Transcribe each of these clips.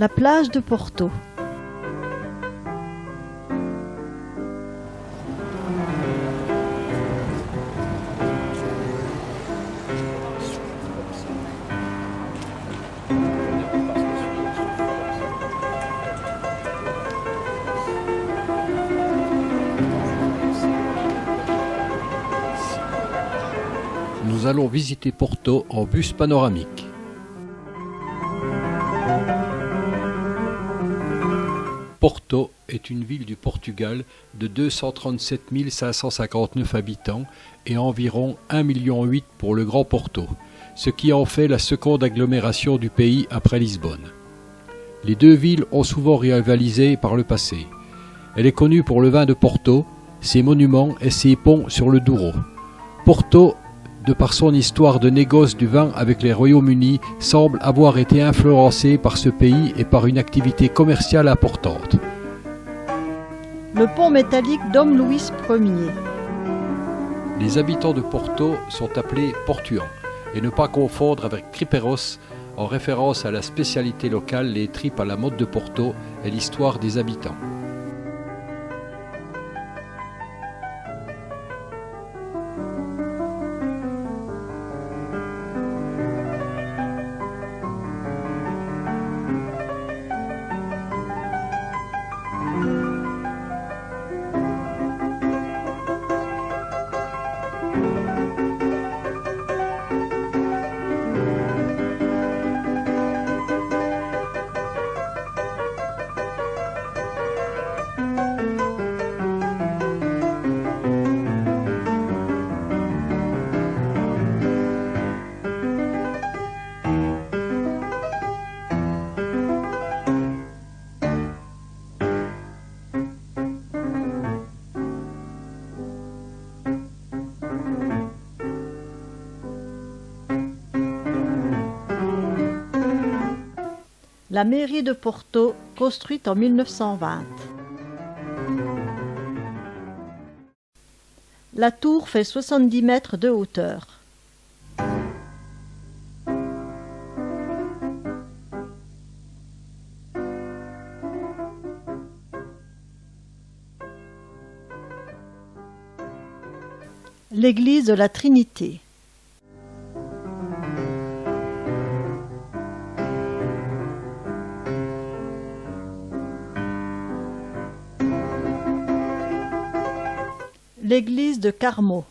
La plage de Porto. Nous allons visiter Porto en bus panoramique. Porto est une ville du Portugal de 237 559 habitants et environ 1,8 million pour le Grand Porto, ce qui en fait la seconde agglomération du pays après Lisbonne. Les deux villes ont souvent rivalisé par le passé. Elle est connue pour le vin de Porto, ses monuments et ses ponts sur le Douro. Porto, de par son histoire de négoce du vin avec les Royaumes-Unis, semble avoir été influencé par ce pays et par une activité commerciale importante. Le pont métallique Dom Luís Ier. Les habitants de Porto sont appelés Portuans, et ne pas confondre avec Tripeiros, en référence à la spécialité locale, les tripes à la mode de Porto et l'histoire des habitants. La mairie de Porto, construite en 1920. La tour fait 70 mètres de hauteur. L'église de la Trinité. L'église de Carmo.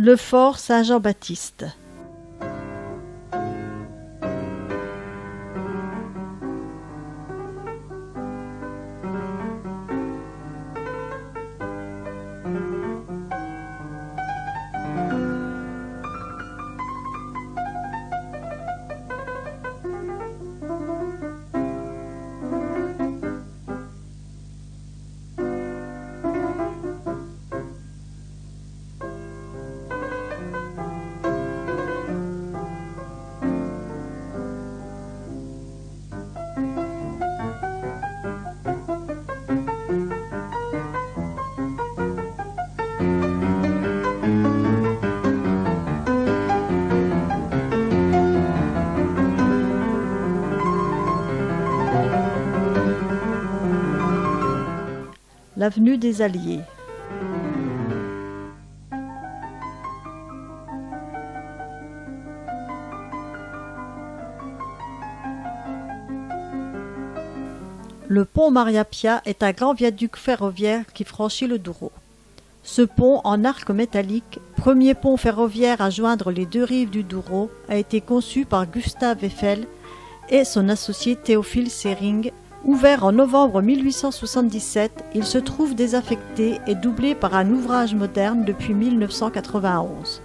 Le fort Saint-Jean-Baptiste. L'avenue des Alliés. Le pont Maria-Pia est un grand viaduc ferroviaire qui franchit le Douro. Ce pont en arc métallique, premier pont ferroviaire à joindre les deux rives du Douro, a été conçu par Gustave Eiffel et son associé Théophile Seyring. Ouvert en novembre 1877, il se trouve désaffecté et doublé par un ouvrage moderne depuis 1991.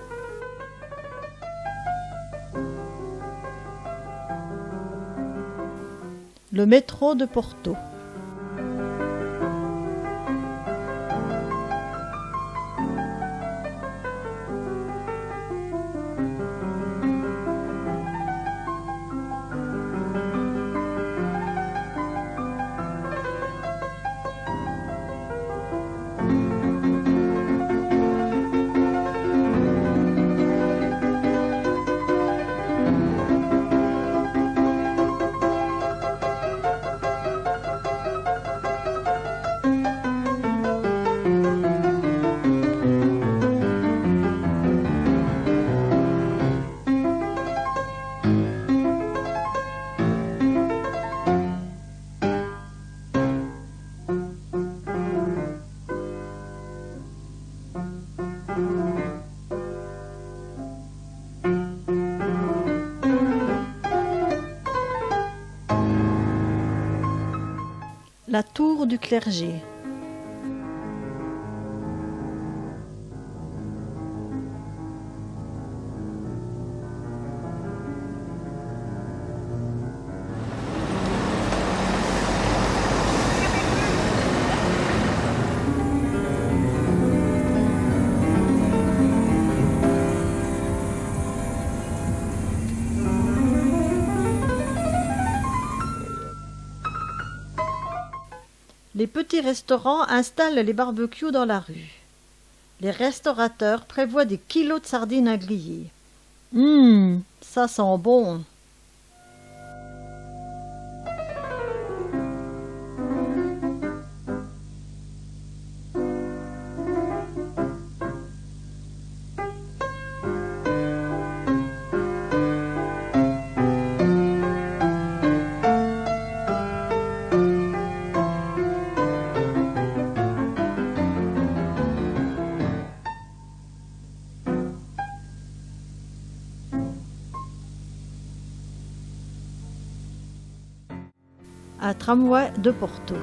Le métro de Porto. La tour du clergé. Les petits restaurants installent les barbecues dans la rue. Les restaurateurs prévoient des kilos de sardines à griller. Ça sent bon. Un tramway de Porto.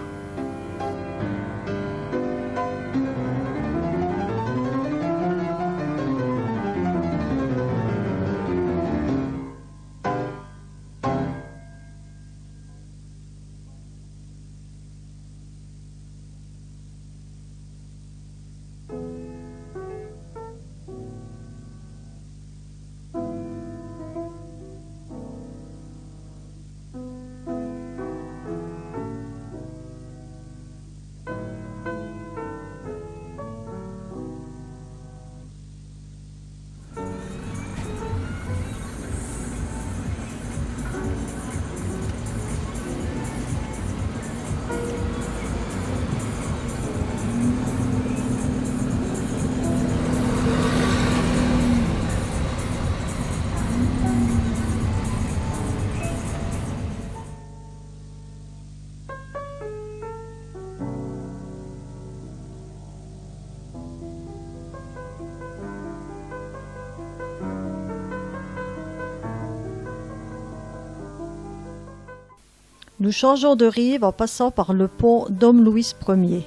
Nous changeons de rive en passant par le pont Dom Louis Ier.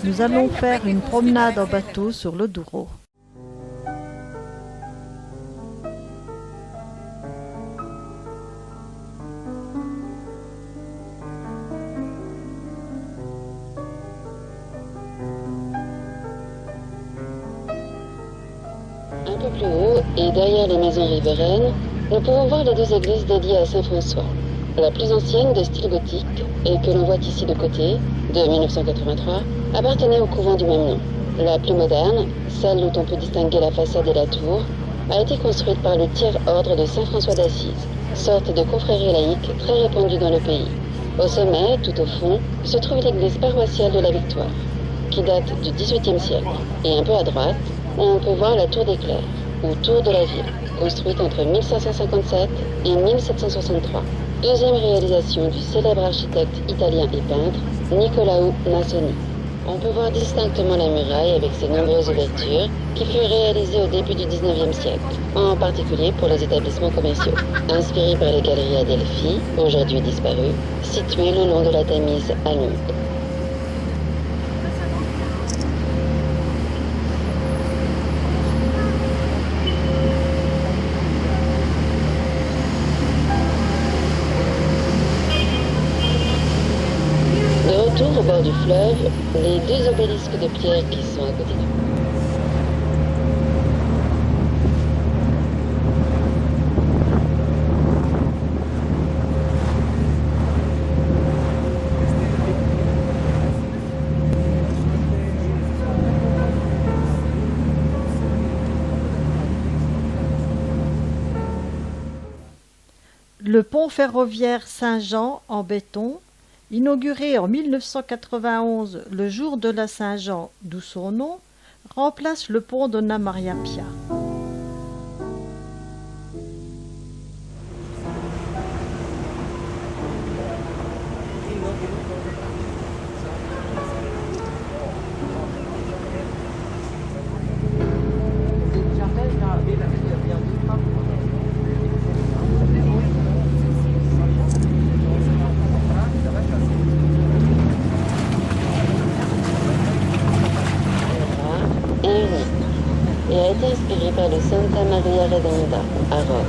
Nous allons faire une promenade en bateau sur le Douro. Un peu plus haut et derrière les maisons riveraines, nous pouvons voir les deux églises dédiées à Saint François. La plus ancienne, de style gothique, et que l'on voit ici de côté, de 1983, appartenait au couvent du même nom. La plus moderne, celle dont on peut distinguer la façade et la tour, a été construite par le tiers-ordre de Saint François d'Assise, sorte de confrérie laïque très répandue dans le pays. Au sommet, tout au fond, se trouve l'église paroissiale de la Victoire, qui date du XVIIIe siècle. Et un peu à droite, on peut voir la tour des Clercs, ou tour de la ville, construite entre 1557 et 1763. Deuxième réalisation du célèbre architecte italien et peintre Niccolao Nasoni. On peut voir distinctement la muraille avec ses nombreuses ouvertures qui furent réalisées au début du XIXe siècle, en particulier pour les établissements commerciaux, inspirés par les galeries Adelphi, aujourd'hui disparues, situées le long de la Tamise à Londres. Au bord du fleuve, les deux obélisques de pierre qui sont à côté de nous. Le pont ferroviaire Saint-Jean en béton, inauguré en 1991 le jour de la Saint-Jean, d'où son nom, remplace le pont Donna Maria Pia. Et a été inspiré par le Santa Maria Redonda à Rome.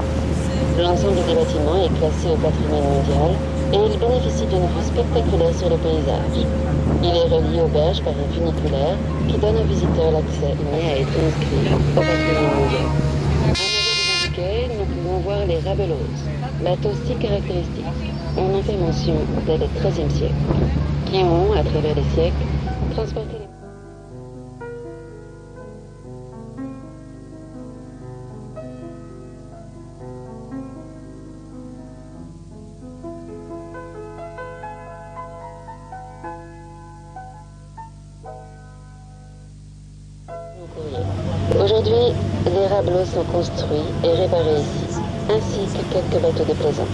L'ensemble des bâtiments est classé au patrimoine mondial et il bénéficie d'une vue spectaculaire sur le paysage. Il est relié aux berges par un funiculaire qui donne aux visiteurs l'accès à être inscrit au patrimoine mondial. À l'arrière du quai, nous pouvons voir les Rabelos, bateaux si caractéristiques. On en fait mention dès le XIIIe siècle, qui ont, à travers les siècles, transporté les... Aujourd'hui, les rabelots sont construits et réparés ici, ainsi que quelques bateaux de plaisance.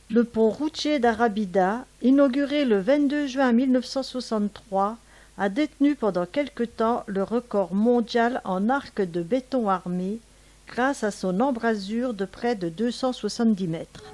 Le pont routier d'Arabida, inauguré le 22 juin 1963, a détenu pendant quelque temps le record mondial en arc de béton armé grâce à son embrasure de près de 270 mètres.